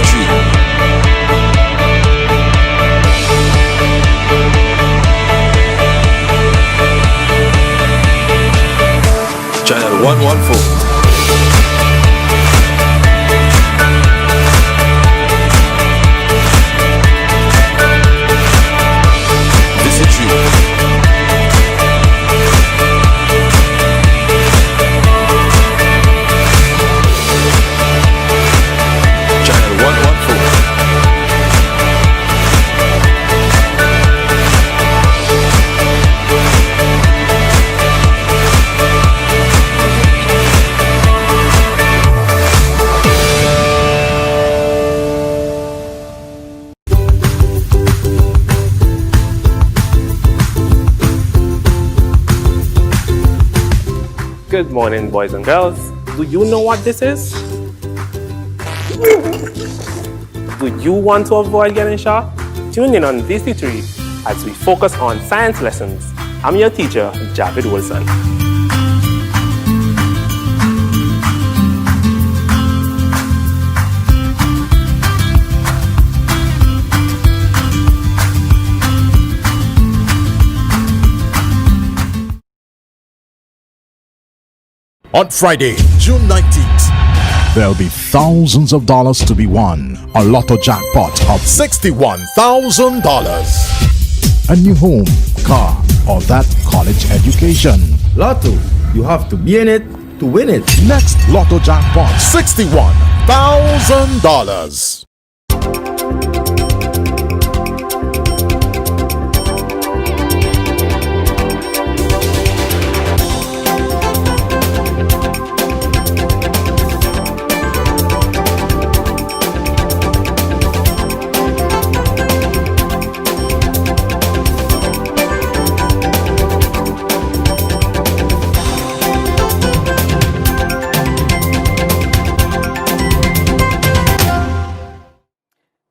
Visitry. Channel 114. Good morning, boys and girls. Do you know what this is? Do you want to avoid getting shot? Tune in on VC3 as we focus on science lessons. I'm your teacher, Javid Wilson. On Friday, June 19th, there'll be thousands of dollars to be won. A lotto jackpot of $61,000. A new home, car, or that college education. Lotto, you have to be in it to win it. Next lotto jackpot, $61,000.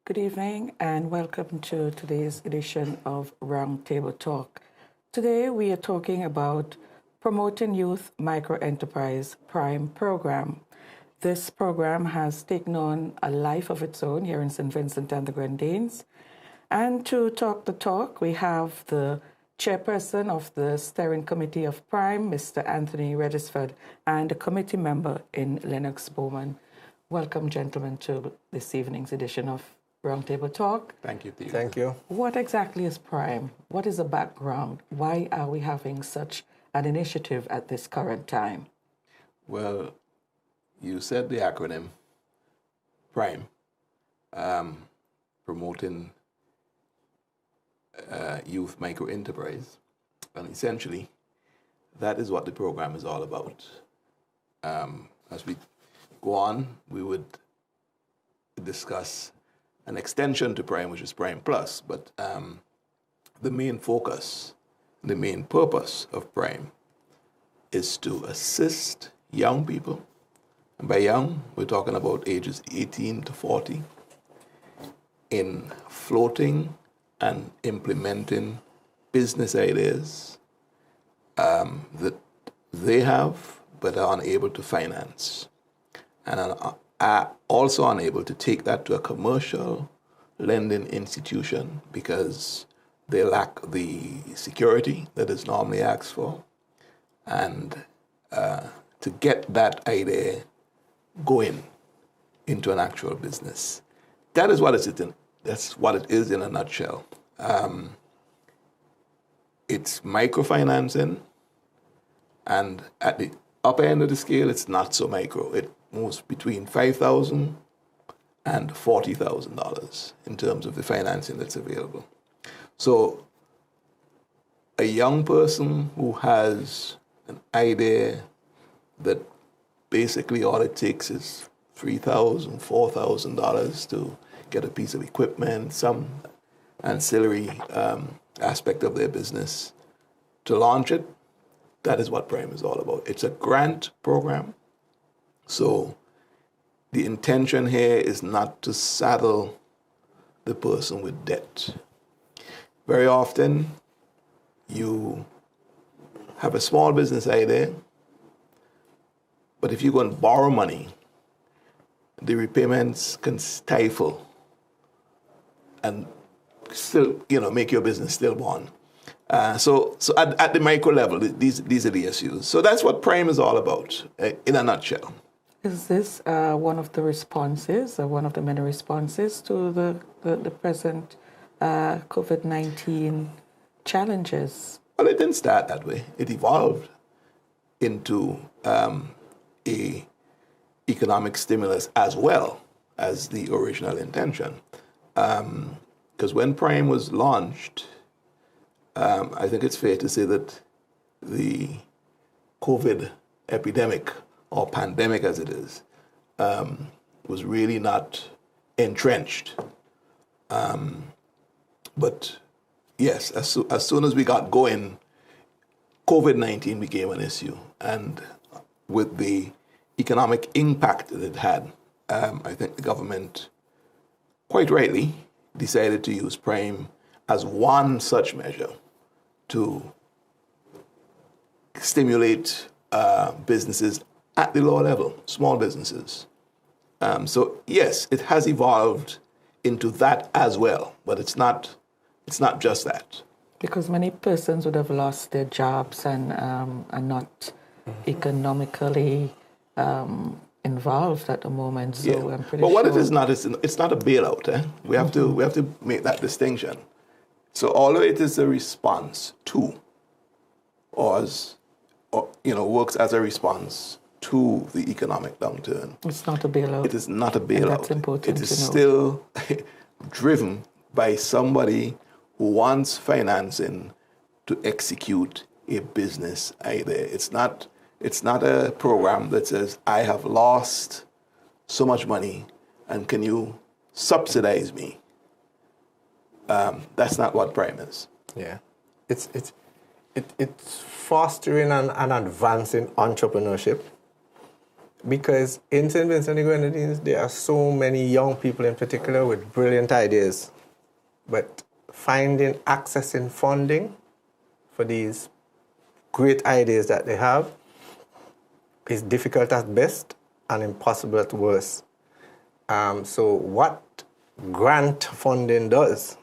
Good evening and welcome to today's edition of Roundtable Talk. Today we are talking about Promoting Youth Microenterprise Pryme program. This program has taken on a life of its own here in St. Vincent and the Grenadines. And to talk the talk, we have the chairperson of the steering committee of Pryme, Mr. Anthony REGISFORD, and a committee member in LENNOX BOWMAN. Welcome, gentlemen, to this evening's edition of Roundtable Talk. Thank you, Theo. Thank you. What exactly is Pryme? What is the background? Why are we having such an initiative at this current time? Well, you said the acronym Pryme, promoting youth microenterprise, and essentially that is what the program is all about. As we go on, we would discuss an extension to Pryme, which is Pryme Plus, but the main focus, the main purpose of Pryme is to assist young people, and by young, we're talking about ages 18 to 40, in floating and implementing business ideas that they have but are unable to finance, and are also unable to take that to a commercial lending institution because they lack the security that is normally asked for, and to get that idea going into an actual business. That is what that's what it is in a nutshell. It's microfinancing, and at the upper end of the scale, it's not so micro. It moves between $5,000 and $40,000 in terms of the financing that's available. So a young person who has an idea that basically all it takes is $3,000, $4,000 to get a piece of equipment, some ancillary aspect of their business, to launch it, that is what Pryme is all about. It's a grant program. So the intention here is not to saddle the person with debt. Very often, you have a small business idea, but if you go and borrow money, the repayments can stifle and still, make your business stillborn. So at the micro level, these are the issues. So that's what Pryme is all about, in a nutshell. Is this one of the responses, or one of the many responses to the present COVID-19 challenges? Well, it didn't start that way. It evolved into a economic stimulus as well as the original intention. Because when Pryme was launched, I think it's fair to say that the COVID epidemic, or pandemic as it is, was really not entrenched. But yes, as soon as we got going, COVID-19 became an issue. And with the economic impact that it had, I think the government, quite rightly, decided to use Pryme as one such measure to stimulate businesses at the lower level, small businesses. So yes, it has evolved into that as well, but it's not just that. Because many persons would have lost their jobs and are not economically involved at the moment. So Yeah. I'm pretty But what sure. it is not, it's not a bailout. We have to make that distinction. So although it is a response to, or works as a response to the economic downturn, It's not a bailout. it is not a bailout. that's important It is to know. still driven by somebody who wants financing to execute a business idea. It's not a program that says, I have lost so much money and can you subsidize me? That's not what Pryme is. Yeah, it's fostering and advancing entrepreneurship, because in St. Vincent and the Grenadines there are so many young people in particular with brilliant ideas, but finding accessing funding for these great ideas that they have is difficult at best and impossible at worst. So what grant funding does,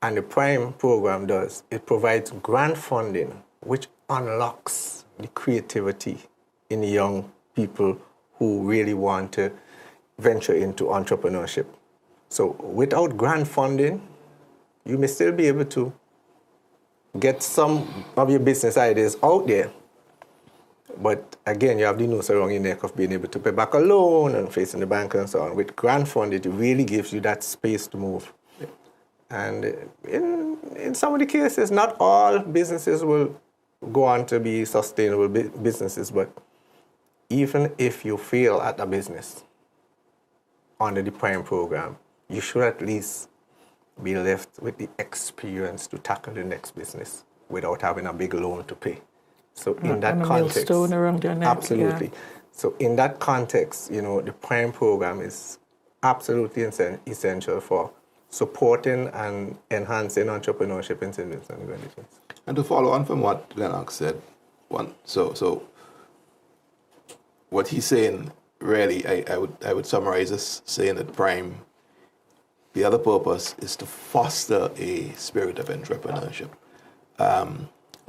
and the Pryme program does, it provides grant funding which unlocks the creativity in the young people who really want to venture into entrepreneurship. So without grant funding, you may still be able to get some of your business ideas out there. But again, you have the noose around your neck of being able to pay back a loan and facing the bank and so on. With grant funding, it really gives you that space to move. And in some of the cases, not all businesses will go on to be sustainable businesses, but even if you fail at a business under the Pryme program, you should at least be left with the experience to tackle the next business without having a big loan to pay. So in that and a context, millstone around your neck. absolutely. Yeah. So in that context, the Pryme program is absolutely essential for supporting and enhancing entrepreneurship in St. Vincent and Grenadines. And to follow on from what LENNOX said, so what he's saying, really, I would summarize as saying that Pryme, the other purpose is to foster a spirit of entrepreneurship.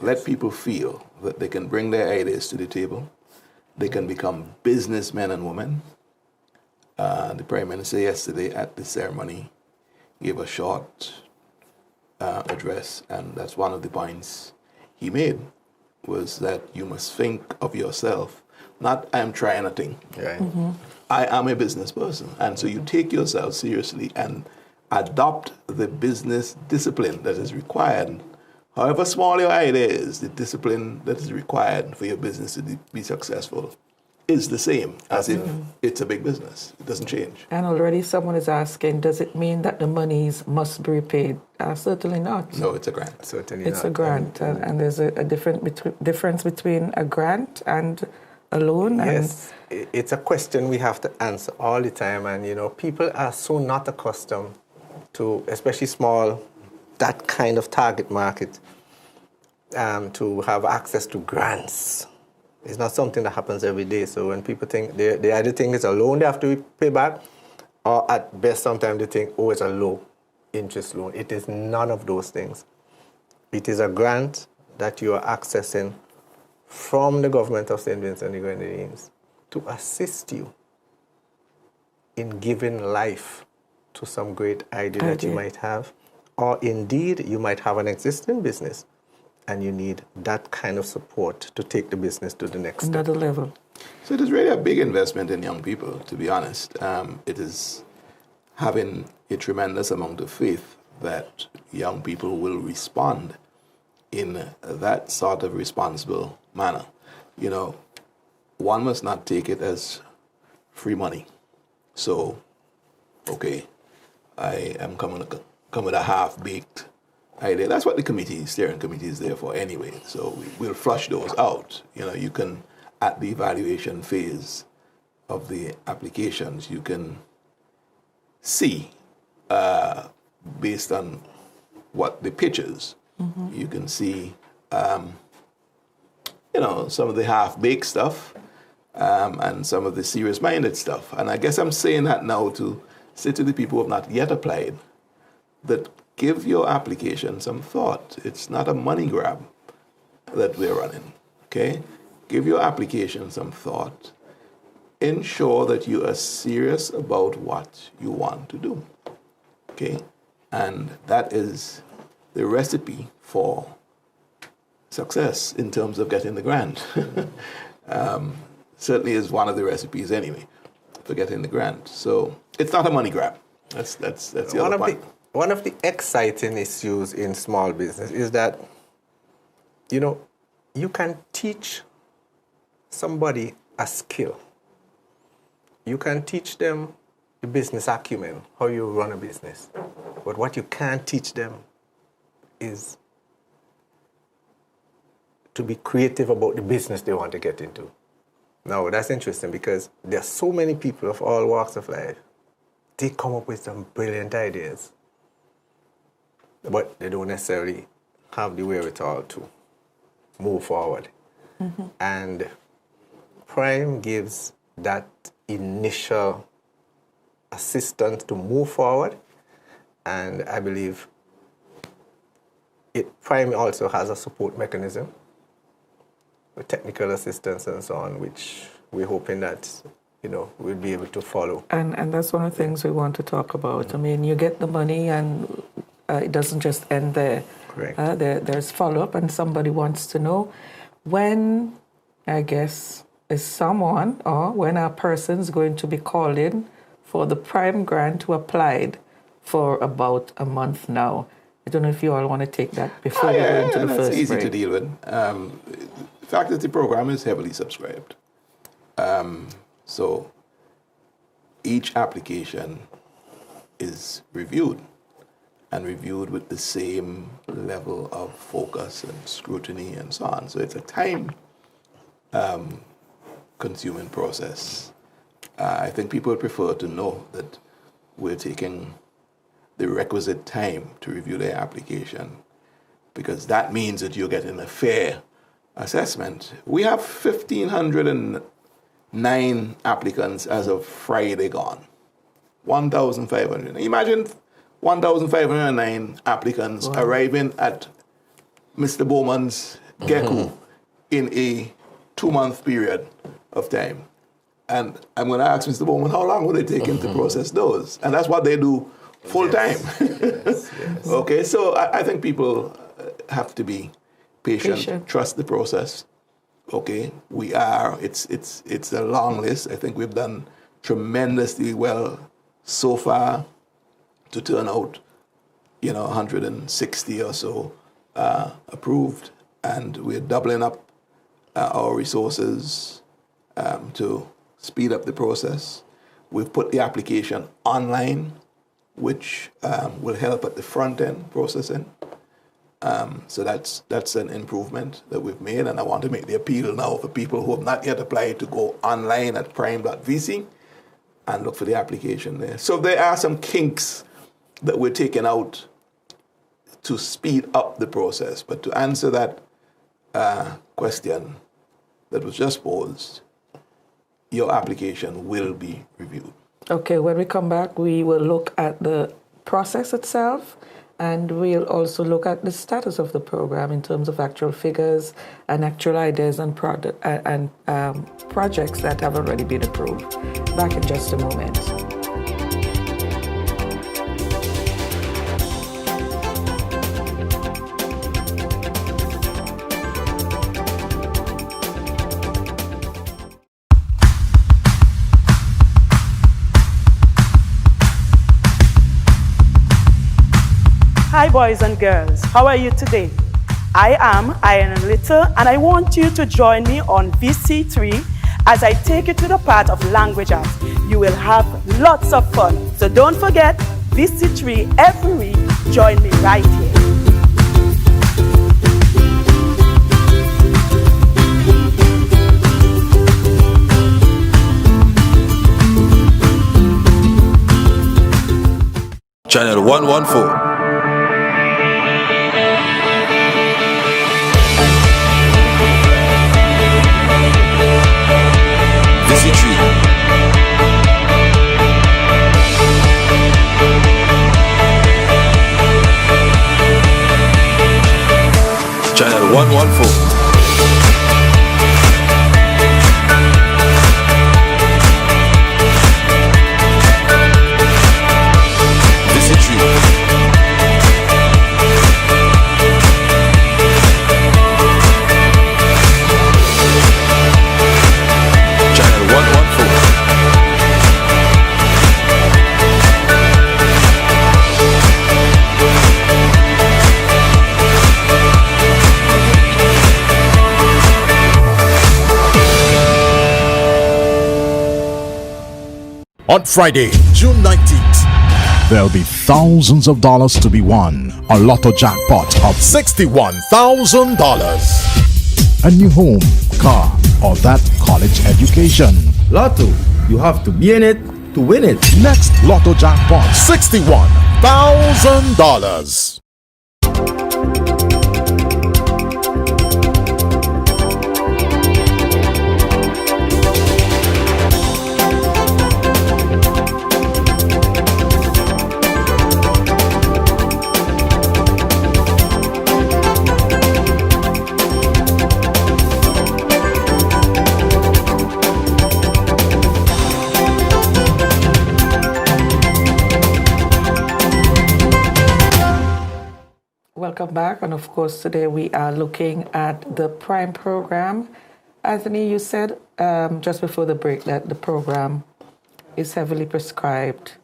Let people feel that they can bring their ideas to the table. They can become businessmen and women. The Prime Minister yesterday at the ceremony gave a short address, and that's one of the points he made, was that you must think of yourself, not I am trying a thing. Right. I am a business person. And so you take yourself seriously and adopt the business discipline that is required. However small your idea is, the discipline that is required for your business to be successful is the same as if it's a big business. It doesn't change. And already someone is asking, does it mean that the monies must be repaid? Certainly not. No, it's a grant. Certainly It's not. a grant, and there's a difference between a grant and a loan. Yes, it's a question we have to answer all the time, and people are so not accustomed to, especially small, that kind of target market, to have access to grants. It's not something that happens every day. So when people think, they either think it's a loan they have to pay back, or at best sometimes they think, oh, it's a low interest loan. It is none of those things. It is a grant that you are accessing from the government of St. Vincent and the Grenadines to assist you in giving life to some great idea that you might have, or indeed you might have an existing business and you need that kind of support to take the business to the next step. Another level. So it is really a big investment in young people, to be honest. It is having a tremendous amount of faith that young people will respond in that sort of responsible manner. You know, one must not take it as free money. So, okay, I am coming with a half-baked idea. That's what the steering committee is there for anyway. So we'll flush those out. You know, you can, at the evaluation phase of the applications, you can see, based on what the pitch is, you can see, you know, some of the half-baked stuff and some of the serious-minded stuff. And I guess I'm saying that now to say to the people who have not yet applied that give your application some thought. It's not a money grab that we're running, okay? Give your application some thought. Ensure that you are serious about what you want to do, okay? And that is the recipe for success in terms of getting the grant. Certainly is one of the recipes anyway for getting the grant. So it's not a money grab. That's the other point. One of the exciting issues in small business is that, you know, you can teach somebody a skill. You can teach them the business acumen, how you run a business. But what you can't teach them is to be creative about the business they want to get into. Now, that's interesting because there are so many people of all walks of life. They come up with some brilliant ideas, but they don't necessarily have the wherewithal to move forward. And Pryme gives that initial assistance to move forward, and I believe Pryme also has a support mechanism with technical assistance and so on, which we're hoping that, you know, we'll be able to follow. And that's one of the things we want to talk about. I mean, you get the money and it doesn't just end there. Correct. There's follow-up, and somebody wants to know when, I guess, is someone or when a person's going to be called in for the Pryme grant who applied for about a month now. I don't know if you all want to take that before we go into the first break. It's easy to deal with. The fact that the program is heavily subscribed. So each application is reviewed with the same level of focus and scrutiny and so on. So it's a time consuming process. I think people prefer to know that we're taking the requisite time to review their application, because that means that you're getting a fair assessment. We have 1,509 applicants as of Friday gone. 1,500. Imagine 1,509 applicants arriving at Mr. Bowman's GECU in a 2-month period of time. And I'm going to ask Mr. Bowman, how long will it take him to process those? And that's what they do full time. Yes. Okay, so I think people have to be patient, trust the process. Okay, it's a long list. I think we've done tremendously well so far to turn out, 160 or so approved, and we're doubling up our resources to speed up the process. We've put the application online, which will help at the front end processing. So that's an improvement that we've made, and I want to make the appeal now for people who have not yet applied to go online at pryme.vc and look for the application there. So there are some kinks that we're taking out to speed up the process, but to answer that question, that was just posed, your application will be reviewed. Okay, when we come back, we will look at the process itself, and we'll also look at the status of the program in terms of actual figures and actual ideas and projects that have already been approved. Back in just a moment. Hi boys and girls, how are you today? I am Ian Little and I want you to join me on VC3 as I take you to the part of language arts. You will have lots of fun, so don't forget VC3 every week. Join me right here. Channel 114. Channel 114. On Friday, June 19th, there'll be thousands of dollars to be won. A lotto jackpot of $61,000. A new home, car, or that college education. Lotto, you have to be in it to win it. Next lotto jackpot, $61,000. Welcome back, and of course today we are looking at the Pryme program. Anthony, you said just before the break that the program is heavily prescribed.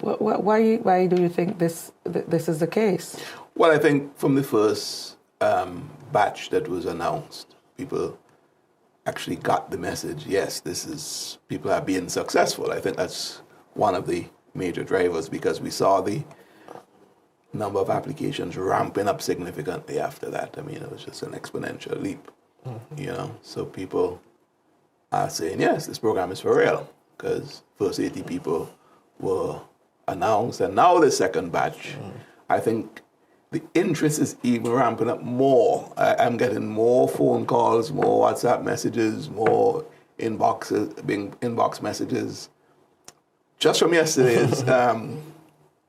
Why do you think this is the case? Well, I think from the first batch that was announced, people actually got the message, yes, people are being successful. I think that's one of the major drivers, because we saw the number of applications ramping up significantly after that. I mean, it was just an exponential leap, So people are saying, yes, this program is for real, because first 80 people were announced, and now the second batch, I think the interest is even ramping up more. I'm getting more phone calls, more WhatsApp messages, more inbox messages, just from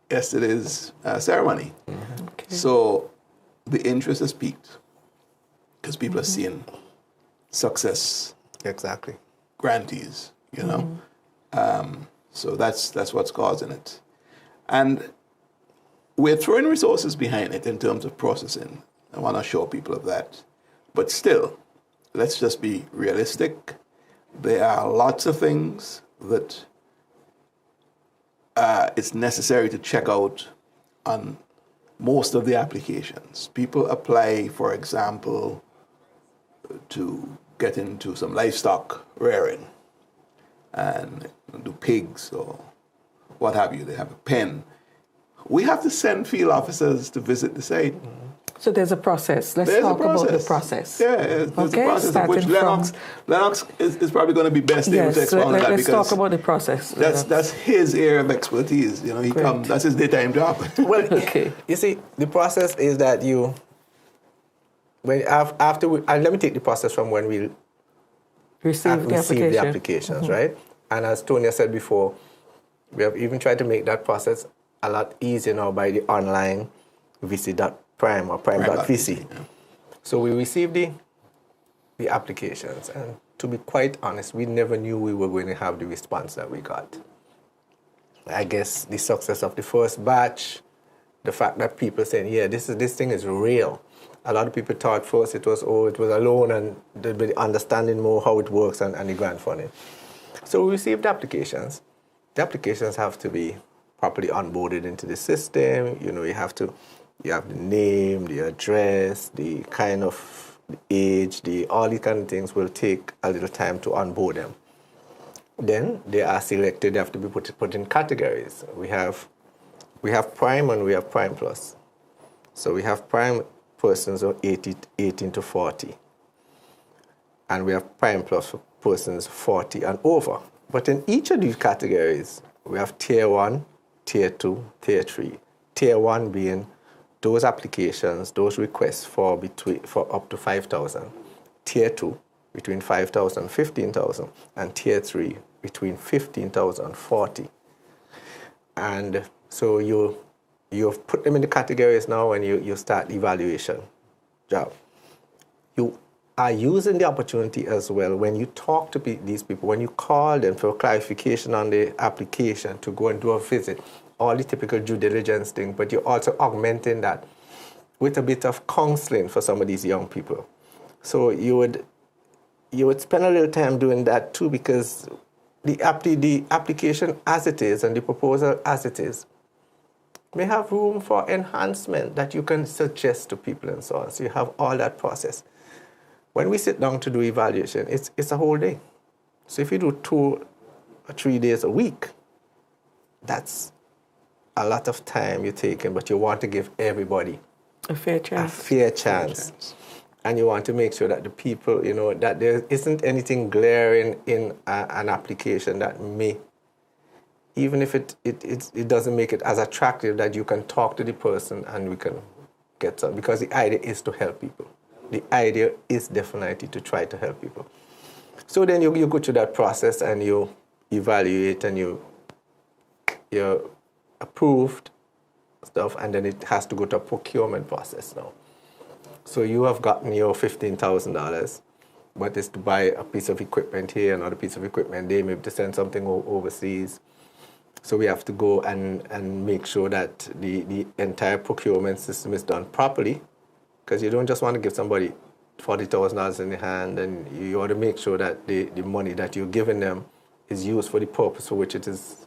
yesterday's ceremony. Okay. So the interest has peaked because people are seeing success. Exactly. Grantees, So that's what's causing it. And we're throwing resources behind it in terms of processing. I want to assure people of that. But still, let's just be realistic. There are lots of things that it's necessary to check out on most of the applications. People apply, for example, to get into some livestock rearing and do pigs or what have you. They have a pen. We have to send field officers to visit the site. So there's a process. Let's talk about the process. Yeah, there's a process of which LENNOX is probably going to be best able to expound that, let's because talk about the process. That's his area of expertise. That's his daytime job. Well, you see, the process is that after let me take the process from when we Receive the receive application. the applications, right? And as Tonya said before, we have even tried to make that process a lot easier now by the online vc.pryme or pryme.vc. Yeah. So we received the applications, and to be quite honest, we never knew we were going to have the response that we got. I guess the success of the first batch, the fact that people saying, yeah, this thing is real. A lot of people thought first it was a loan and the understanding more how it works and the grant funding. So we received applications. The applications have to be properly onboarded into the system. You have the name, the address, the kind of age, all these kind of things will take a little time to onboard them. Then they are selected, they have to be put in categories. We have Pryme and we have Pryme Plus. So we have Pryme persons of 18 to 40. And we have Pryme Plus for persons 40 and over. But in each of these categories, we have Tier 1, Tier 2, Tier 3. Tier 1 being those applications, those requests for up to 5,000. Tier 2, between 5,000 and 15,000. And Tier 3, between 15,000 and 40. And so you've put them in the categories now and you start the evaluation job. You are using the opportunity as well when you talk to these people, when you call them for clarification on the application to go and do a visit, all the typical due diligence thing, but you're also augmenting that with a bit of counseling for some of these young people. So you would spend a little time doing that too, because the application as it is and the proposal as it is may have room for enhancement that you can suggest to people and so on. So you have all that process. When we sit down to do evaluation, it's a whole day. So if you do 2 or 3 days a week, that's a lot of time you're taking, but you want to give everybody A fair chance. a fair chance. And you want to make sure that the people, that there isn't anything glaring in an application that may, even if it doesn't make it as attractive, that you can talk to the person and we can get some, because the idea is to help people. The idea is definitely to try to help people. So then you go through that process and you evaluate and you're approved stuff, and then it has to go to a procurement process now. So you have gotten your $15,000, but it's to buy a piece of equipment here, another piece of equipment there, maybe to send something overseas. So we have to go and make sure that the entire procurement system is done properly, because you don't just want to give somebody $40,000 in the hand, and you want to make sure that the money that you're giving them is used for the purpose for which it is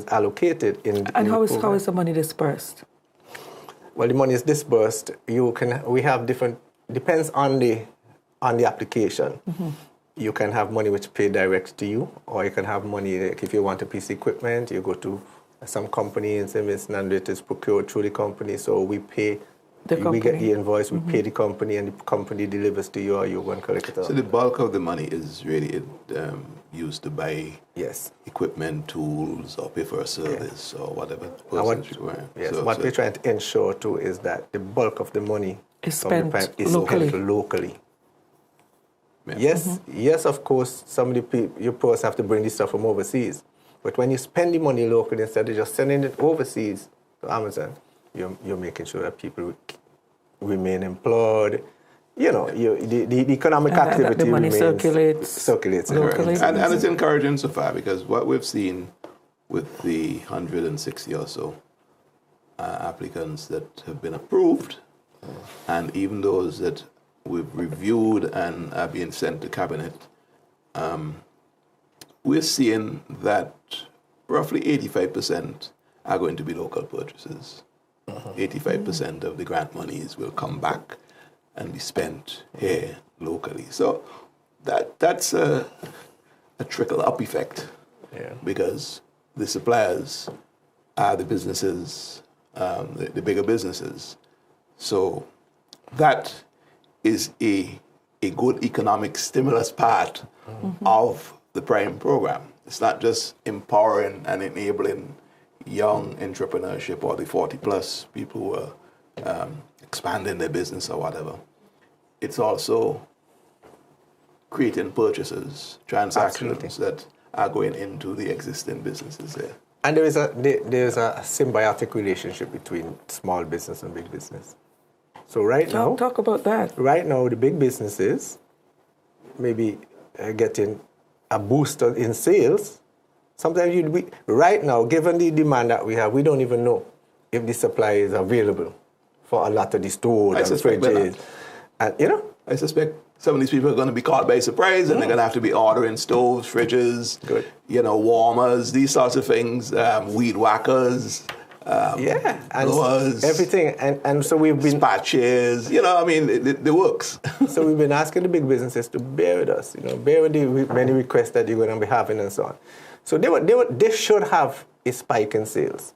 allocated in. And in how the is the money dispersed? Well, the money is disbursed. We have different, depends on the application. Mm-hmm. You can have money which paid direct to you, or you can have money, like if you want a piece of equipment, you go to some company and say, and it is procured through the company, so we pay. We get the invoice, we pay the company, and the company delivers to you, or you go and collect it out. So the bulk of the money is really used to buy equipment, tools, or pay for a service, or whatever. What we're trying to ensure too is that the bulk of the money is spent locally. Yeah. Yes, of course, your person have to bring this stuff from overseas. But when you spend the money locally instead of just sending it overseas to Amazon, you're making sure that people remain employed. The economic activity the money circulates locally. And it's encouraging so far, because what we've seen with the 160 or so applicants that have been approved, and even those that we've reviewed and are being sent to cabinet, we're seeing that roughly 85% are going to be local purchases. 85% of the grant monies will come back and be spent here locally. So that's a trickle-up effect, because the suppliers are the businesses, the bigger businesses. So that is a good economic stimulus part of the Pryme program. It's not just empowering and enabling young entrepreneurship or the 40-plus people who are expanding their business or whatever. it's also creating purchases, transactions that are going into the existing businesses there. And there's a symbiotic relationship between small business and big business. So talk about that. Right now, the big businesses maybe getting a boost in sales. Sometimes right now, given the demand that we have, we don't even know if the supply is available for a lot of the stores and fridges. And I suspect some of these people are going to be caught by surprise, and they're going to have to be ordering stoves, fridges, warmers, these sorts of things, weed whackers, and blowers, everything. And so we've been dispatches. It works. So we've been asking the big businesses to bear with us, bear with the many requests that you're going to be having and so on. So they should have a spike in sales.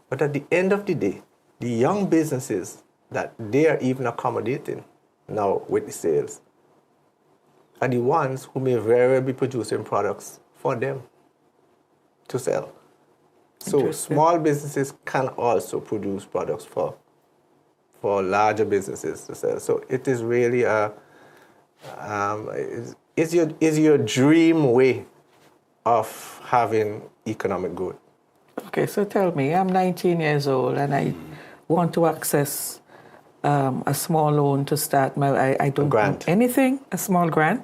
But at the end of the day, the young businesses that they are even accommodating now with the sales are the ones who may very well be producing products for them to sell. So small businesses can also produce products for larger businesses to sell. So it is really is your dream way of having economic growth. Okay, so tell me, I'm 19 years old and I want to access a small loan to start I don't know anything, a small grant,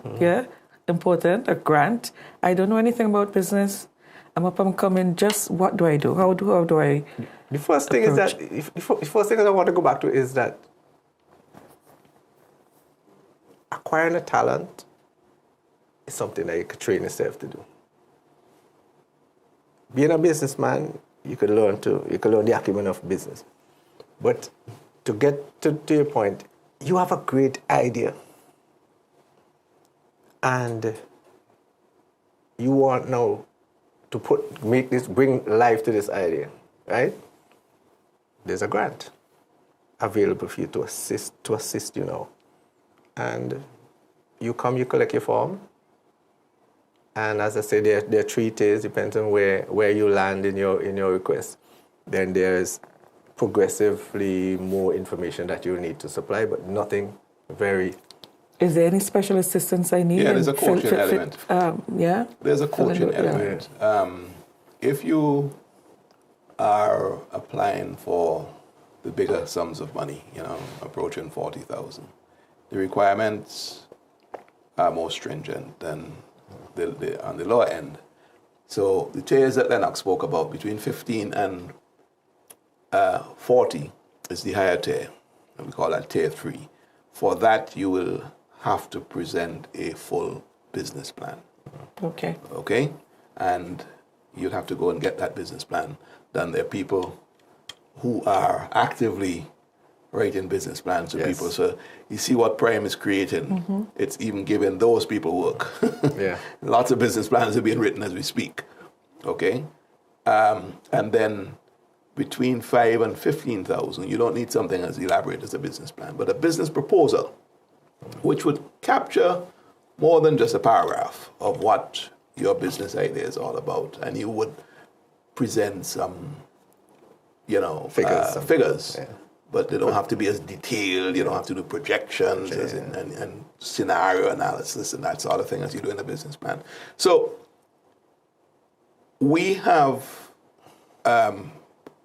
important, a grant. I don't know anything about business. I'm up and coming, just what do I do? How do I The first thing approach? is that, the first thing that I want to go back to is that acquiring a talent is something that you could train yourself to do. Being a businessman, you could learn the acumen of business. But to get to your point, you have a great idea. And you want now to bring life to this idea, right? There's a grant available for you to assist you now. And you collect your form. And as I said, there are 3 tiers, depends on where you land in your request. Then there's progressively more information that you need to supply, but nothing very... Is there any special assistance I need? Yeah, there's a coaching element. There's a coaching element. If you are applying for the bigger sums of money, approaching 40,000, the requirements are more stringent than on the lower end. So the tiers that LENNOX spoke about, between 15 and 40 is the higher tier. And we call that tier 3. For that, you will have to present a full business plan. Okay? And you'll have to go and get that business plan done. There are people who are actively writing business plans to people. So you see what Pryme is creating. It's even giving those people work. Lots of business plans are being written as we speak. Okay? And then between 5 and 15,000, you don't need something as elaborate as a business plan, but a business proposal, which would capture more than just a paragraph of what your business idea is all about. And you would present some, figures. But they don't have to be as detailed. You don't have to do projections and scenario analysis and that sort of thing as you do in a business plan. So we have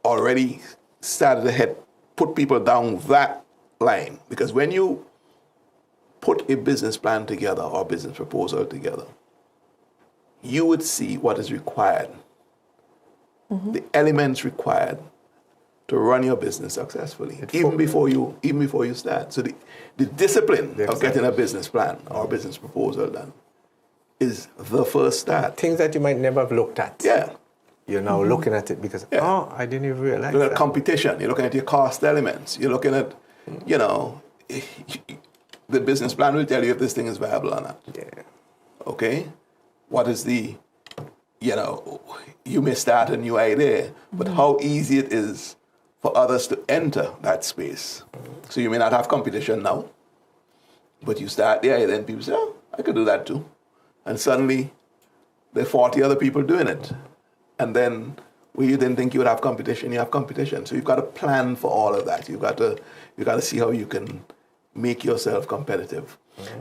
already started ahead, put people down that line. Because when you put a business plan together or business proposal together, you would see what is required, the elements required to run your business successfully, even before you start. So the discipline of getting a business plan or a business proposal done is the first start. Things that you might never have looked at. Yeah. You're now looking at it because, I didn't even realize You're looking at competition. You're looking at your cost elements. You're looking at, the business plan will tell you if this thing is viable or not. Yeah. Okay? What is you may start a new idea, but how easy it is for others to enter that space. So you may not have competition now, but you start there, then people say, I could do that too. And suddenly, there are 40 other people doing it. And then, where you didn't think you would have competition, you have competition. So you've got to plan for all of that. You've got to see how you can make yourself competitive.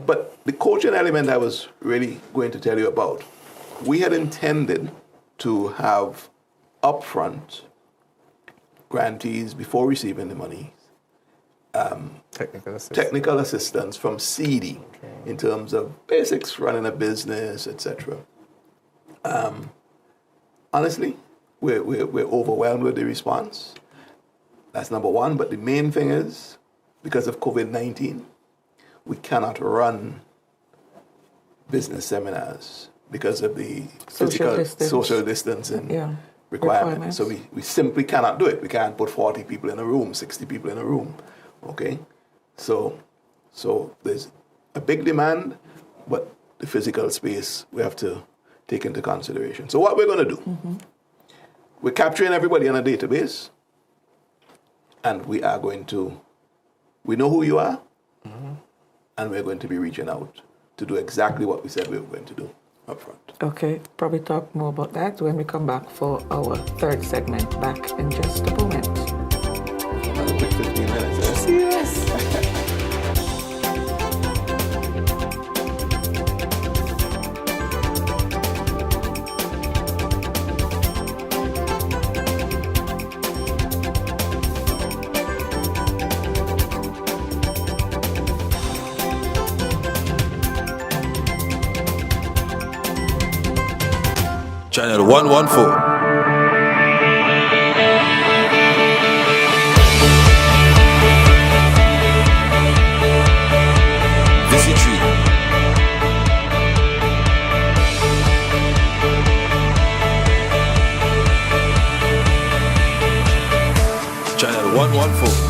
But the coaching element I was really going to tell you about, we had intended to have upfront grantees before receiving the money, technical assistance from CD in terms of basics, running a business, etc. Honestly, we're overwhelmed with the response. That's number one. But the main thing is, because of COVID-19, we cannot run business seminars because of the social distancing requirements. So we simply cannot do it. We can't put 40 people in a room, 60 people in a room. Okay? So there's a big demand, but the physical space we have to take into consideration. So what we're going to do, we're capturing everybody on a database, and we know who you are, and we're going to be reaching out to do exactly what we said we were going to do up front. Okay, probably talk more about that when we come back for our third segment, back in just a moment. Another quick 15 minutes, eh? Serious? Channel 114. VC3. Channel 114.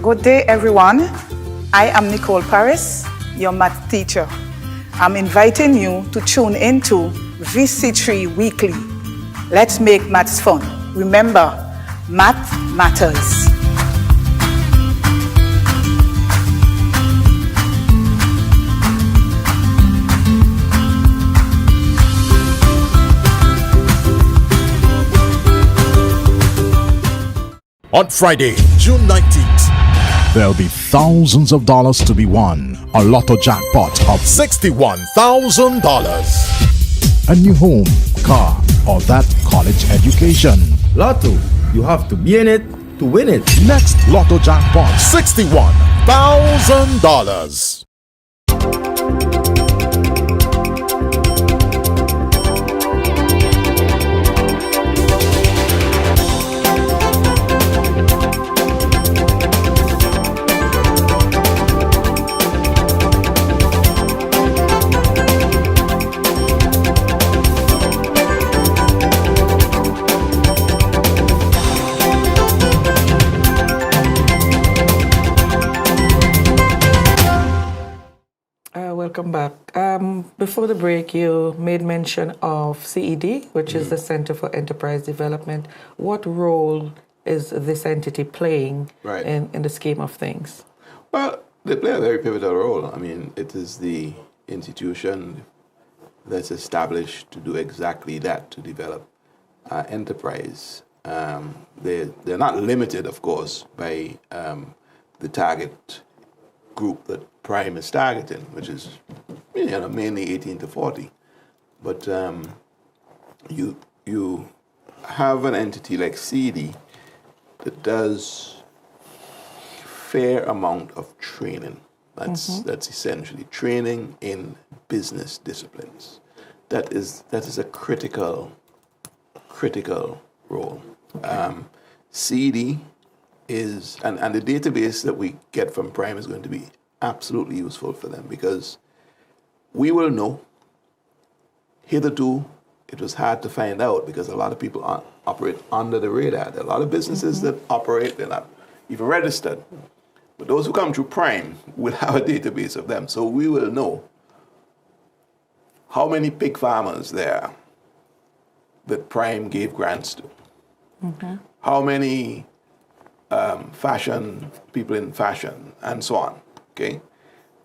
Good day, everyone. I am Nicole Paris, your math teacher. I'm inviting you to tune into VC3 Weekly. Let's make maths fun. Remember, math matters. On Friday, June 19th, there'll be thousands of dollars to be won. A lotto jackpot of $61,000. A new home, car, or that college education. Lotto, you have to be in it to win it. Next lotto jackpot, $61,000. Welcome back. Before the break, you made mention of CED, which is the Center for Enterprise Development. What role is this entity playing in the scheme of things? Well, they play a very pivotal role. I mean, it is the institution that's established to do exactly that, to develop enterprise. They're not limited, of course, by the target group that Pryme is targeting, which is mainly 18 to 40. But you have an entity like CD that does fair amount of training. That's essentially training in business disciplines. That is a critical role. CD is, and the database that we get from Pryme is going to be absolutely useful for them because we will know. Hitherto, it was hard to find out because a lot of people operate under the radar. There are a lot of businesses that operate, they're not even registered. But those who come through Pryme will have a database of them. So we will know how many pig farmers there are that Pryme gave grants to. How many fashion people in fashion and so on. Okay?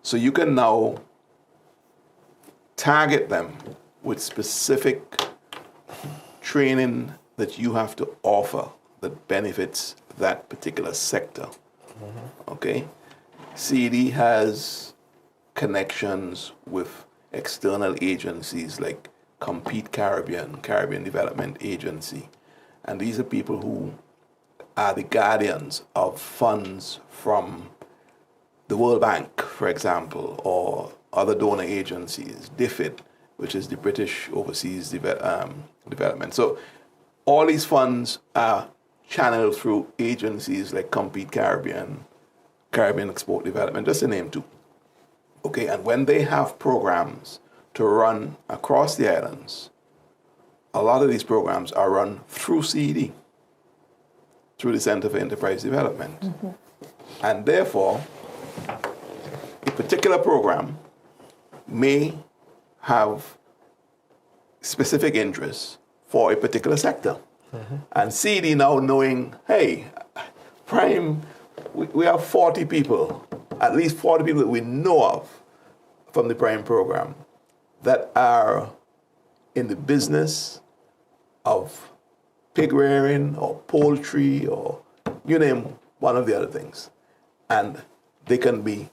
So you can now target them with specific training that you have to offer that benefits that particular sector. Okay? CD has connections with external agencies like Compete Caribbean Development Agency. And these are people who are the guardians of funds from the World Bank, for example, or other donor agencies, DFID, which is the British Overseas Development. So all these funds are channeled through agencies like Compete Caribbean Export Development, just to name two. Okay, and when they have programs to run across the islands, a lot of these programs are run through CD, through the Center for Enterprise Development. And therefore, a particular program may have specific interests for a particular sector. And CD now knowing, hey, Pryme, we have 40 people, at least 40 people that we know of from the Pryme program that are in the business of pig rearing or poultry or you name one of the other things. And they can be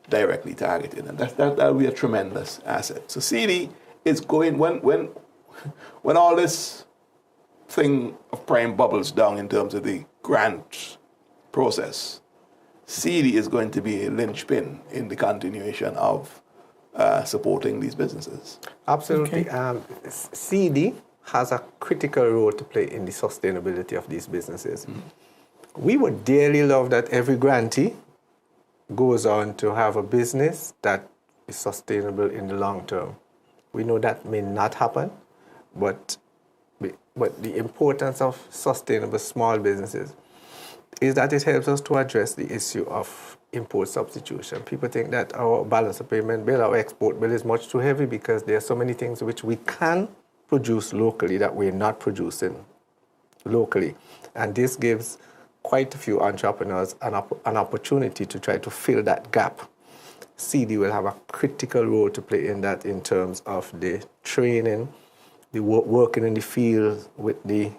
directly targeted. And that'll be a tremendous asset. So CD is going, when all this thing of Pryme bubbles down in terms of the grant process, CD is going to be a linchpin in the continuation of supporting these businesses. Absolutely. CD has a critical role to play in the sustainability of these businesses. We would dearly love that every grantee goes on to have a business that is sustainable in the long term. We know that may not happen, but the importance of sustainable small businesses is that it helps us to address the issue of import substitution. People think that our balance of payment bill, our export bill is much too heavy because there are so many things which we can produce locally that we're not producing locally. And this gives quite a few entrepreneurs an opportunity to try to fill that gap. CD will have a critical role to play in that in terms of the training, the working in the field with the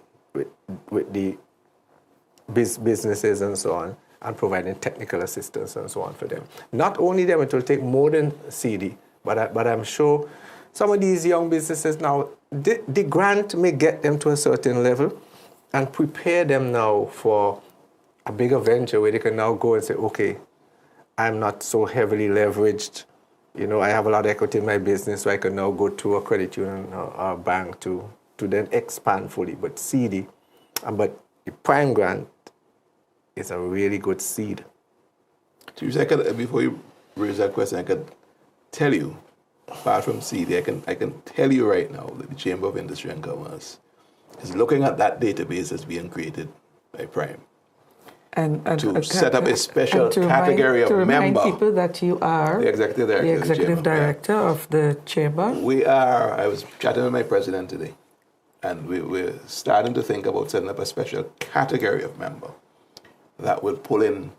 businesses and so on, and providing technical assistance and so on for them. Not only them, it will take more than CD, but I'm sure some of these young businesses now, the grant may get them to a certain level and prepare them now for a bigger venture where they can now go and say, okay, I'm not so heavily leveraged. You know, I have a lot of equity in my business, so I can now go to a credit union or a bank to then expand fully. But CD, but the Pryme grant is a really good seed. Before you raise that question, I could tell you, apart from CD, I can tell you right now that the Chamber of Industry and Commerce is looking at that database that's being created by Pryme. And to set up a special category of member. Remind people that you are the executive director of the chamber. I was chatting with my president today, and we're starting to think about setting up a special category of member that will pull in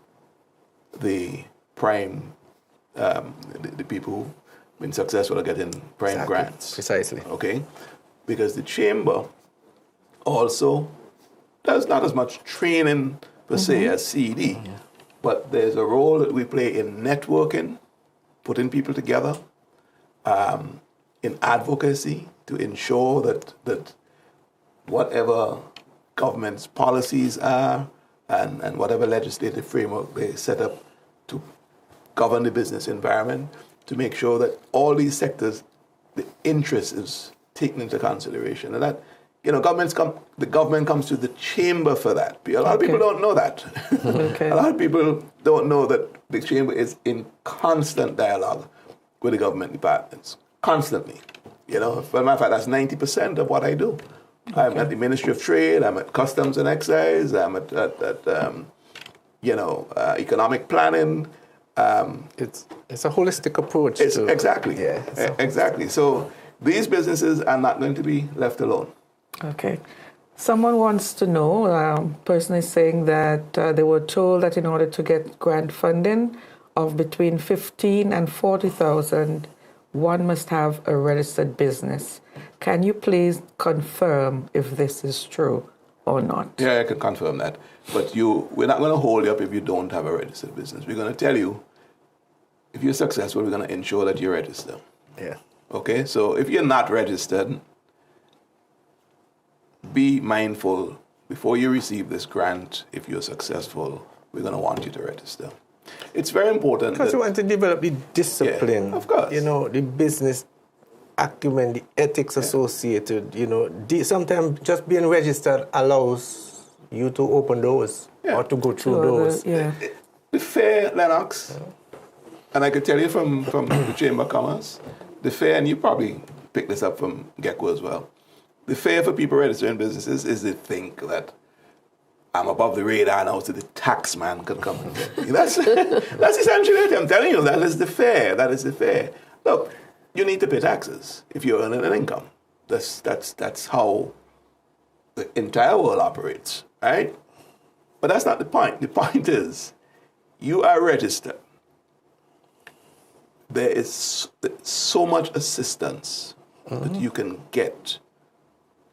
the Pryme, the people who've been successful at getting Pryme grants. Precisely. Okay? Because the chamber also does not as much training per se as CD, but there's a role that we play in networking, putting people together, in advocacy to ensure that whatever government's policies are and whatever legislative framework they set up to govern the business environment, to make sure that all these sectors, the interest is taken into consideration. And that the government comes to the chamber for that. A lot of people don't know that. Okay. A lot of people don't know that the chamber is in constant dialogue with the government departments, constantly. As a matter of fact, that's 90% of what I do. Okay. I'm at the Ministry of Trade, I'm at Customs and Excise, I'm at economic planning. It's a holistic approach. Exactly. Yeah. Exactly. So these businesses are not going to be left alone. Okay. Someone wants to know, person is saying that they were told that in order to get grant funding of between 15 and 40,000, one must have a registered business. Can you please confirm if this is true or not? Yeah, I can confirm that. But we're not going to hold you up if you don't have a registered business. We're going to tell you, if you're successful, we're going to ensure that you're registered. Yeah. Okay, so if you're not registered, be mindful before you receive this grant. If you're successful, we're going to want you to register. It's very important. Because you want to develop the discipline. Yeah, of course. The business acumen, the ethics associated. Sometimes just being registered allows you to open doors or to go through doors. The fair, LENNOX, and I could tell you from the Chamber of Commerce, the fair, and you probably picked this up from Gecko as well, the fair for people registering businesses is to think that I'm above the radar now, so the tax man could come and get me. That's essentially it. I'm telling you, that is the fair. That is the fair. Look, you need to pay taxes if you're earning an income. That's how the entire world operates, right? But that's not the point. The point is, you are registered. There is so much assistance that you can get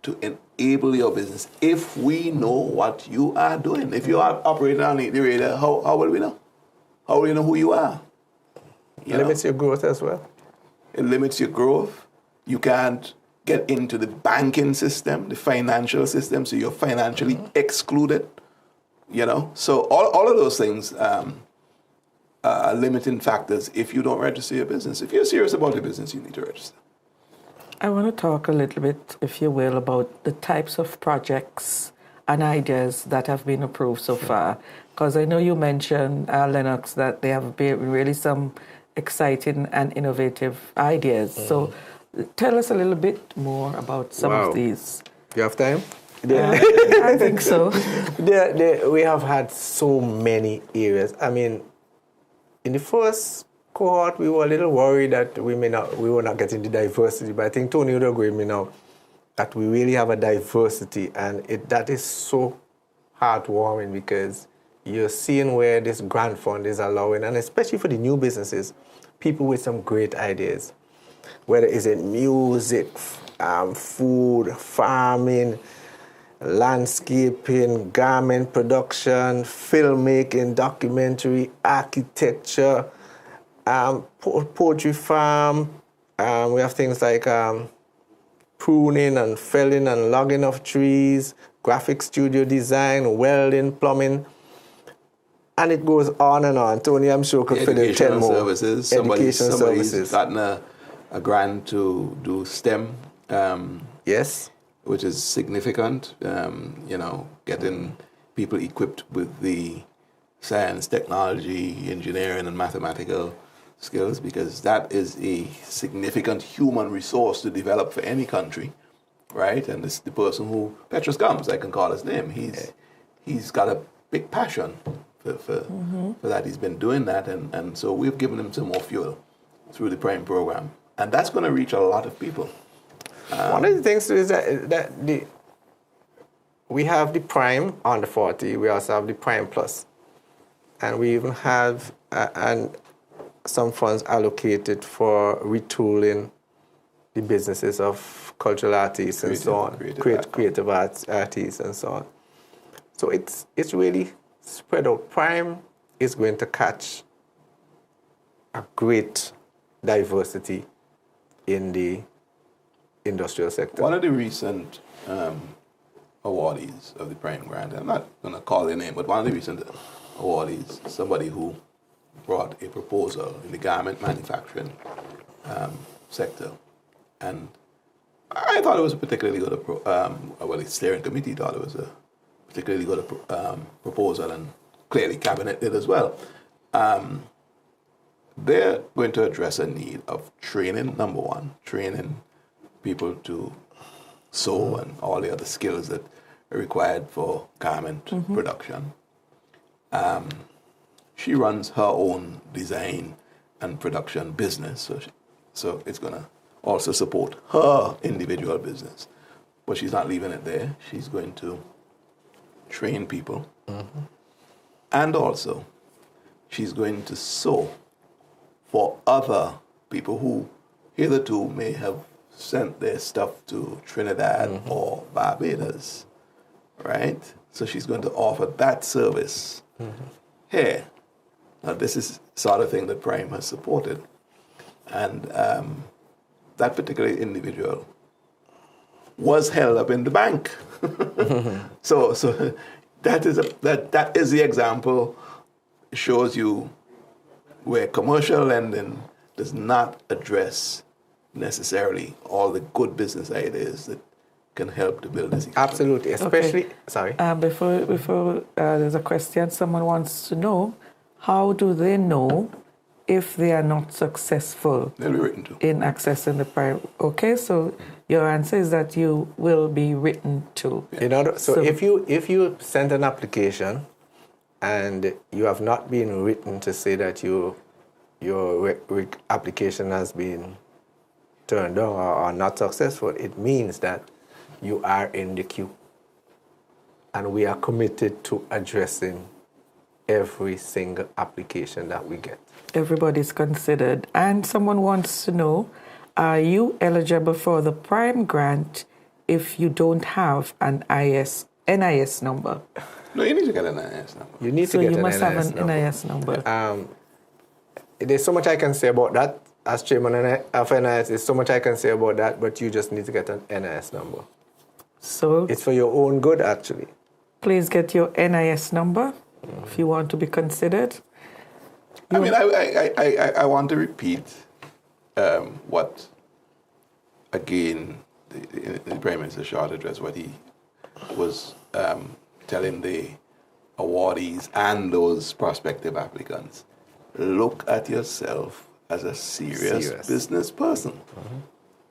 to enable your business if we know what you are doing. If you are operating on the radar, how will we know? How will we know who you are? It limits your growth as well. It limits your growth. You can't get into the banking system, the financial system, so you're financially excluded. So all of those things are limiting factors if you don't register your business. If you're serious about your business, you need to register. I want to talk a little bit, if you will, about the types of projects and ideas that have been approved so far. Because I know you mentioned, LENNOX, that they have been really some exciting and innovative ideas. So tell us a little bit more about some of these. You have time? I think so. We have had so many areas. I mean, in the first cohort, we were a little worried that we were not getting the diversity, but I think Tony would agree with me now that we really have a diversity, and that is so heartwarming because you're seeing where this grant fund is allowing, and especially for the new businesses, people with some great ideas, whether it's in music, food, farming, landscaping, garment production, filmmaking, documentary, architecture, poultry farm. We have things like pruning and felling and logging of trees, graphic studio design, welding, plumbing, and it goes on and on. Tony, I'm sure, could fill in 10 more. Services. Somebody's gotten a grant to do STEM. Yes. Which is significant, getting people equipped with the science, technology, engineering, and mathematical skills, because that is a significant human resource to develop for any country, right? And it's the person who, Petrus Gums, I can call his name, he's got a big passion for that. He's been doing that, and so we've given him some more fuel through the Pryme program. And that's going to reach a lot of people. One of the things is that we have the Pryme under 40. We also have the Pryme Plus, and we even have some funds allocated for retooling the businesses of cultural artists and so on, creative artists and so on. So it's really spread out. Pryme is going to catch a great diversity in the industrial sector. One of the recent awardees of the Pryme grant, I'm not going to call their name, but one of the recent awardees, somebody who brought a proposal in the garment manufacturing sector, and I thought it was a particularly good the steering committee thought it was a particularly good proposal, and clearly cabinet did as well. They're going to address a need of training, number one, training people to sew and all the other skills that are required for garment production. She runs her own design and production business, so it's going to also support her individual business. But she's not leaving it there. She's going to train people. And also, she's going to sew for other people who hitherto may have sent their stuff to Trinidad or Barbados, right? So she's going to offer that service here. Now, this is sort of thing that Pryme has supported. And that particular individual was held up in the bank. So that is the example. It shows you where commercial lending does not address necessarily all the good business ideas that can help to build this economy. Absolutely, especially, sorry. Before there's a question, someone wants to know, how do they know if they are not successful They'll be written to. in accessing the Pryme? Okay, so your answer is that you will be written to. So if you send an application and you have not been written to say that your application has been turned down or not successful, it means that you are in the queue. And we are committed to addressing every single application that we get. Everybody's considered. And someone wants to know, are you eligible for the Pryme grant if you don't have an NIS number? No, you need to get an NIS number. You need So to get you an must NIS have an number. NIS number. There's so much I can say about that. As chairman of NIS, there's so much I can say about that, but you just need to get an NIS number. So It's for your own good, actually. please get your NIS number if you want to be considered. I mean, I want to repeat what, again, the Prime Minister's short address, what he was telling the awardees and those prospective applicants. Look at yourself as a serious business person.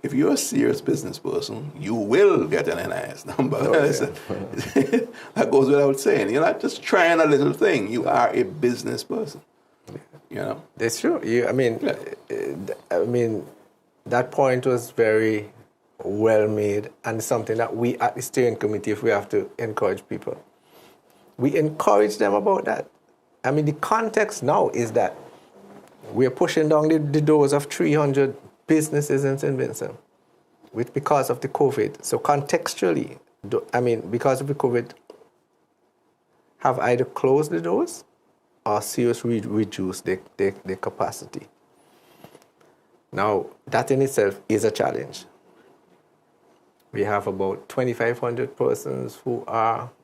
If you're a serious business person, you will get an NIS number. That goes without saying. You're not just trying a little thing. You are a business person. You know? That's true. I mean, that point was very well made, and something that we at the steering committee, if we have to encourage people, we encourage them about that. I mean, the context now is that we're pushing down the doors of 300 businesses in St. Vincent because of the COVID. So contextually, because of the COVID, have either closed the doors or seriously reduced their capacity. Now, that in itself is a challenge. We have about 2,500 persons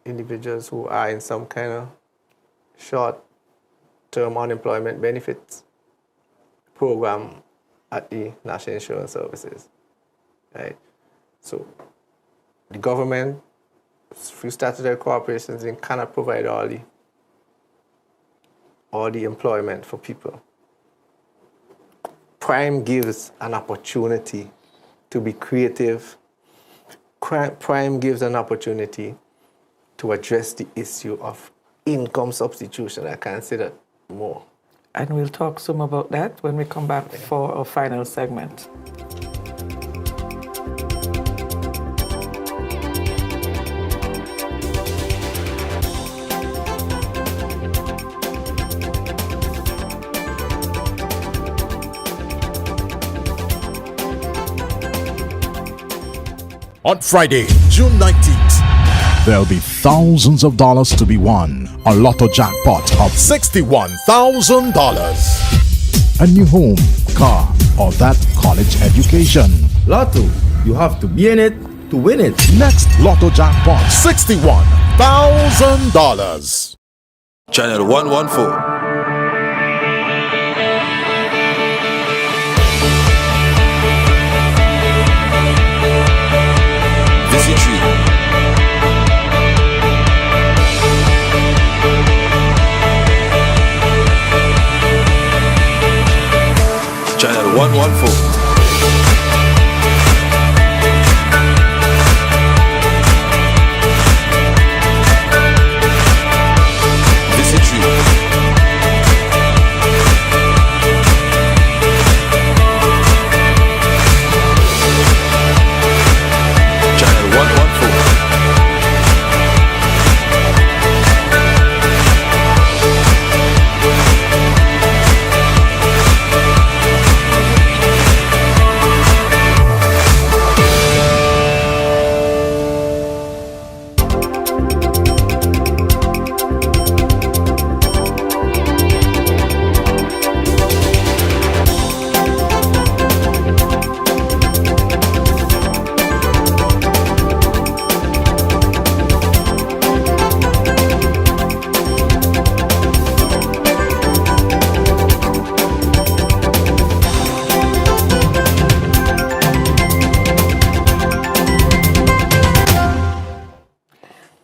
individuals who are in some kind of short-term unemployment benefits program at the National Insurance Services, right? So the government, through statutory corporations, cannot provide all the employment for people. Pryme gives an opportunity to be creative. Pryme gives an opportunity to address the issue of income substitution. I can't say that more. And we'll talk some about that when we come back for our final segment. On Friday, June 19th, there'll be thousands of dollars to be won. A lotto jackpot of $61,000. A new home, car, or that college education. Lotto, you have to be in it to win it. Next lotto jackpot, $61,000. Channel 114. 114. Channel 114.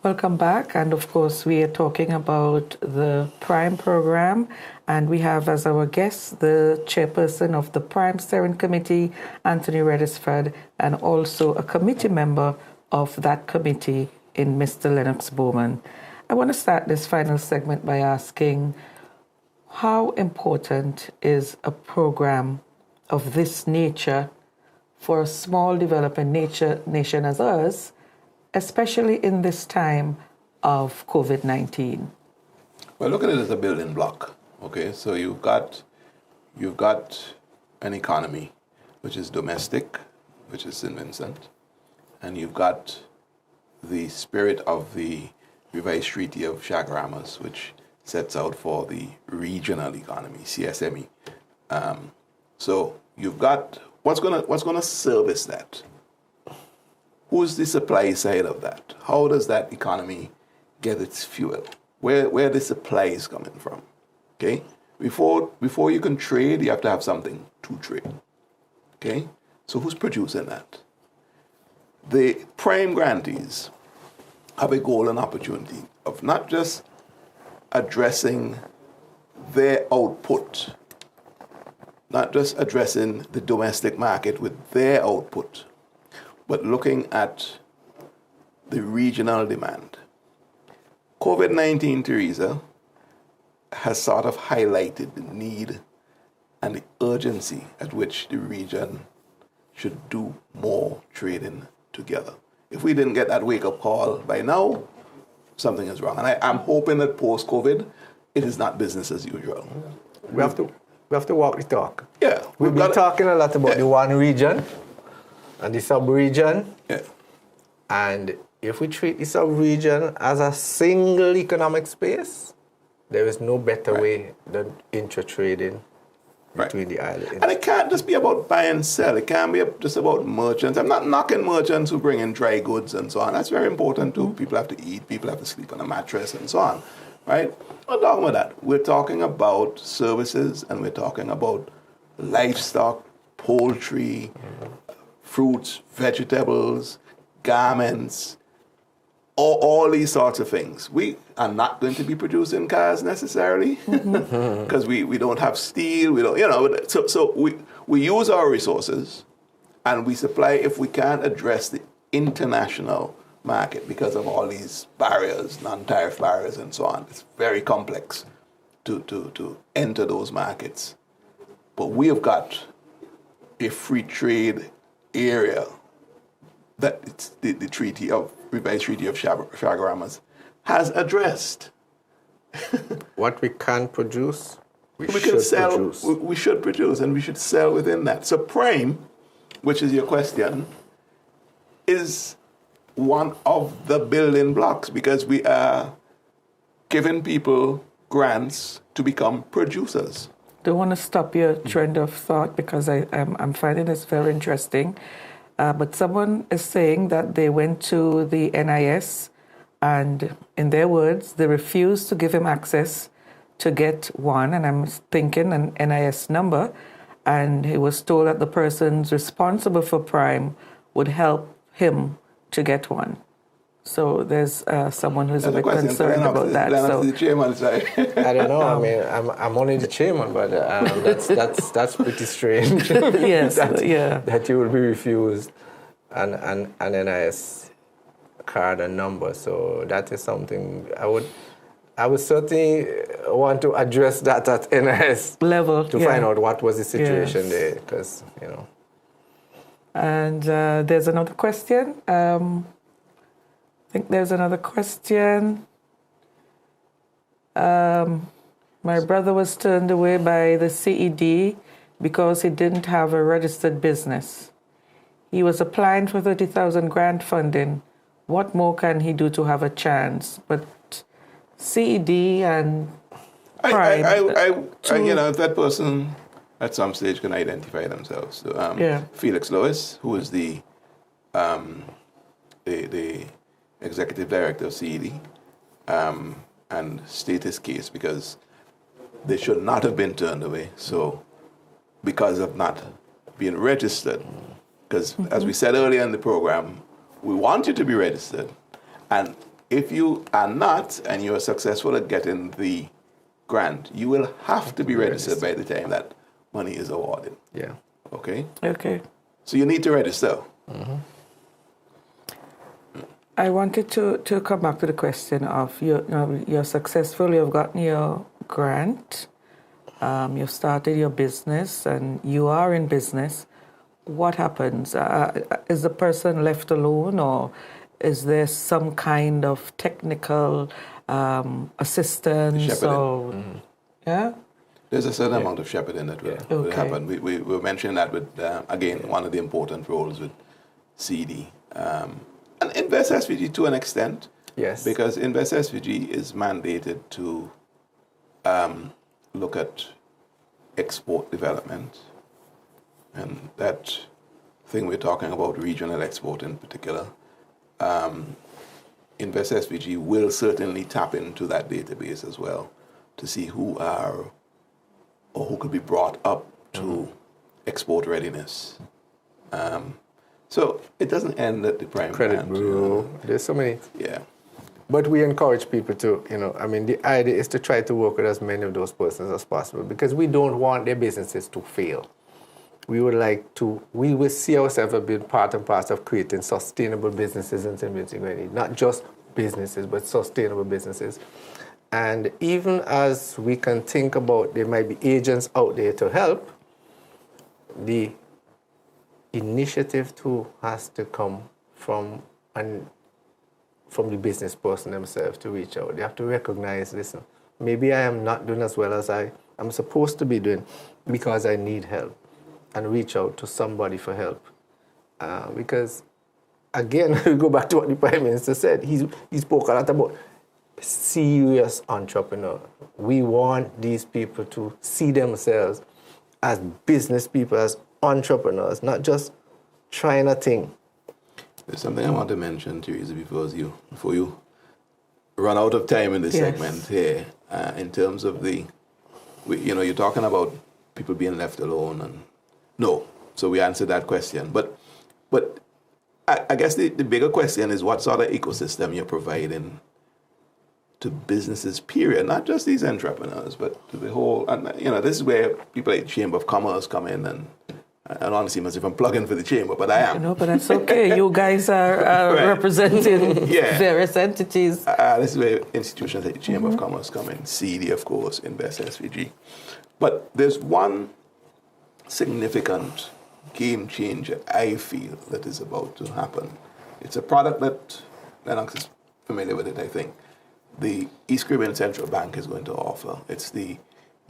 Welcome back, and of course we are talking about the Pryme program, and we have as our guest the chairperson of the Pryme Steering Committee, Anthony REGISFORD, and also a committee member of that committee in Mr. LENNOX BOWMAN. I want to start this final segment by asking, how important is a program of this nature for a small developing nation as us, especially in this time of COVID-19? Well, look at it as a building block. Okay, so you've got an economy which is domestic, which is St. Vincent, and you've got the spirit of the revised Treaty of Chaguaramas, which sets out for the regional economy, CSME. So you've got what's gonna service that. Who's the supply side of that? How does that economy get its fuel? Where the supply is coming from? Okay? Before you can trade, you have to have something to trade. Okay? So who's producing that? The Pryme grantees have a goal and opportunity of not just addressing their output, not just addressing the domestic market with their output, but looking at the regional demand. COVID-19, Teresa, has sort of highlighted the need and the urgency at which the region should do more trading together. If we didn't get that wake-up call by now, something is wrong. And I'm hoping that post-COVID, it is not business as usual. We have to walk the talk. Yeah. We've been talking a lot about the one region and the sub-region. Yeah. And if we treat the sub-region as a single economic space, there is no better way than intra-trading between the islands. And it can't just be about buy and sell. It can't be just about merchants. I'm not knocking merchants who bring in dry goods and so on. That's very important too. People have to eat, people have to sleep on a mattress and so on. Right? We're not talking about that. We're talking about services, and we're talking about livestock, poultry, fruits, vegetables, garments, all these sorts of things. We are not going to be producing cars necessarily because we don't have steel. We don't, so we use our resources and we supply if we can't address the international market because of all these barriers, non-tariff barriers and so on. It's very complex to enter those markets. But we have got a free trade area that it's the revised Treaty of Chaguaramas has addressed. What we can produce, we can should sell. produce. We should produce, and we should sell within that. So Pryme, which is your question, is one of the building blocks because we are giving people grants to become producers. Don't want to stop your trend of thought because I'm finding this very interesting. But someone is saying that they went to the NIS and, in their words, they refused to give him access to get one, and I'm thinking an NIS number, and he was told that the persons responsible for Pryme would help him to get one. So there's someone who's a That's bit concerned about that. So The chairman side. I don't know. I mean, I'm only the chairman, but that's pretty strange. yes, that, that you will be refused an NIS card and number. So that is something I would certainly want to address that at NIS level to find out what was the situation there, because And there's another question. I think there's another question. My brother was turned away by the CED because he didn't have a registered business. He was applying for 30,000 grant funding. What more can he do to have a chance? But CED and Pryme, if that person at some stage can identify themselves. So, Felix Lois, who is the executive director of CED, and state his case, because they should not have been turned away. So, because of not being registered, because as we said earlier in the program, we want you to be registered. And if you are not, and you are successful at getting the grant, you will have to be registered by the time that money is awarded. Yeah. Okay? Okay. So you need to register. I wanted to come back to the question of you're successful, you've gotten your grant, you've started your business, and you are in business. What happens? Is the person left alone, or is there some kind of technical assistance? Or, yeah? There's a certain amount of shepherding that will happen. We were mentioning that with, again, one of the important roles with CD. And Invest SVG to an extent. Yes. Because Invest SVG is mandated to look at export development. And that thing we're talking about, regional export in particular, Invest SVG will certainly tap into that database as well to see who are or who could be brought up to export readiness. So it doesn't end at the Pryme credit bureau. There's so many. Yeah. But we encourage people to, the idea is to try to work with as many of those persons as possible, because we don't want their businesses to fail. We will see ourselves as being part and parcel of creating sustainable businesses in St. not just businesses, but sustainable businesses. And even as we can think about there might be agents out there to help, the initiative too has to come from the business person themselves to reach out. They have to recognize, listen, maybe I am not doing as well as I am supposed to be doing because I need help, and reach out to somebody for help. Because, again, we go back to what the Prime Minister said. He spoke a lot about serious entrepreneur. We want these people to see themselves as business people, as entrepreneurs, not just trying a thing. There's something I want to mention, Teresa, before you run out of time in this segment here, in terms of you're talking about people being left alone, and no, so we answered that question. But I guess the bigger question is what sort of ecosystem you're providing to businesses, period, not just these entrepreneurs, but to the whole. And this is where people like Chamber of Commerce come in, and honestly, as if I'm plugging for the chamber, but I am. No, but that's okay. You guys are representing various entities. This is where institutions like the Chamber of Commerce come in, CD, of course, Invest SVG. But there's one significant game changer I feel that is about to happen. It's a product that LENNOX is familiar with it, I think. The East Caribbean Central Bank is going to offer. It's the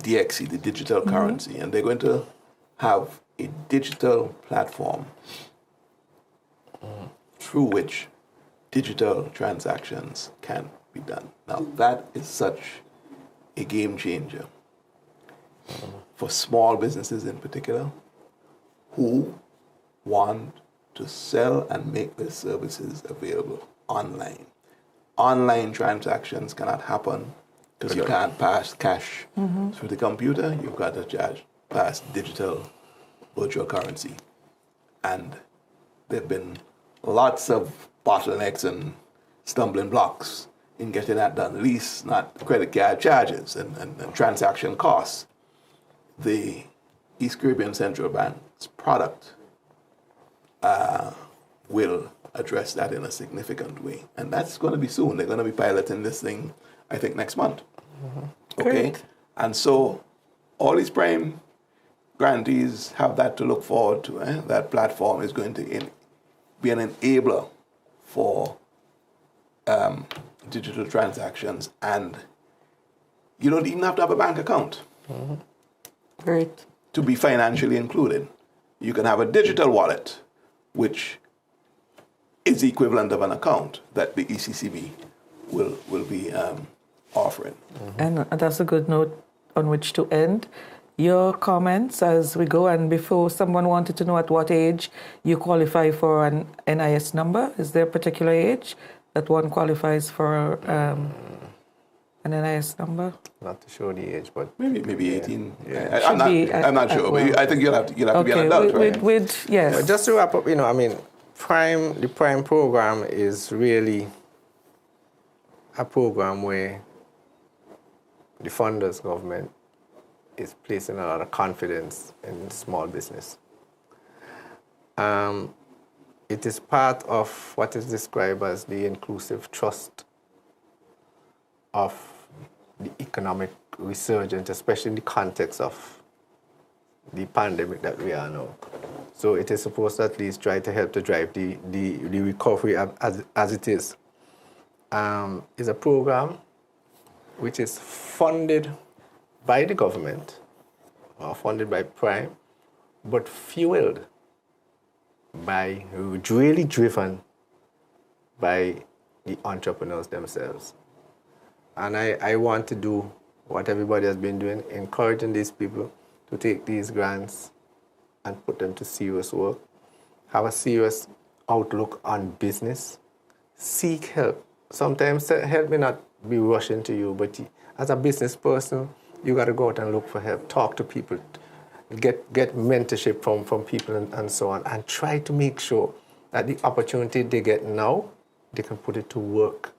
DXC, the digital currency, and they're going to have a digital platform through which digital transactions can be done. Now, that is such a game changer for small businesses in particular who want to sell and make their services available online. Online transactions cannot happen because you can't pass cash through the computer. You've got to pass digital virtual currency. And there have been lots of bottlenecks and stumbling blocks in getting that done, at least not credit card charges and transaction costs. The East Caribbean Central Bank's product will address that in a significant way. And that's going to be soon. They're going to be piloting this thing, I think, next month. Okay? Great. And so all these Pryme grantees have that to look forward to. That platform is going to be an enabler for digital transactions, and you don't even have to have a bank account Great. to be financially included. You can have a digital wallet, which is the equivalent of an account that the ECCB will be offering. And that's a good note on which to end. Your comments as we go, and before, someone wanted to know at what age you qualify for an NIS number. Is there a particular age that one qualifies for an NIS number? Not to show the age, but Maybe 18. Yeah. I'm not sure, but I think you'll have to be an adult, right? Yes. But just to wrap up, I mean, the Pryme program is really a program where the funders, government, is placing a lot of confidence in small business. It is part of what is described as the inclusive trust of the economic resurgence, especially in the context of the pandemic that we are now. So it is supposed to at least try to help to drive the recovery as it is. It's a program which is funded by the government, or funded by Pryme, but fueled by, really driven by the entrepreneurs themselves. And I want to do what everybody has been doing, encouraging these people to take these grants and put them to serious work, have a serious outlook on business, seek help. Sometimes help may not be rushing to you, but as a business person, you got to go out and look for help, talk to people, get mentorship from people and so on, and try to make sure that the opportunity they get now, they can put it to work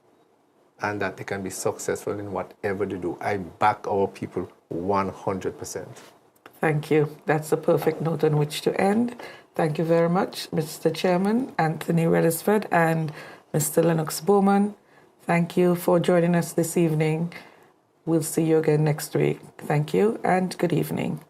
and that they can be successful in whatever they do. I back our people 100%. Thank you. That's a perfect note on which to end. Thank you very much, Mr. Chairman, Anthony REGISFORD, and Mr. LENNOX BOWMAN. Thank you for joining us this evening. We'll see you again next week. Thank you and good evening.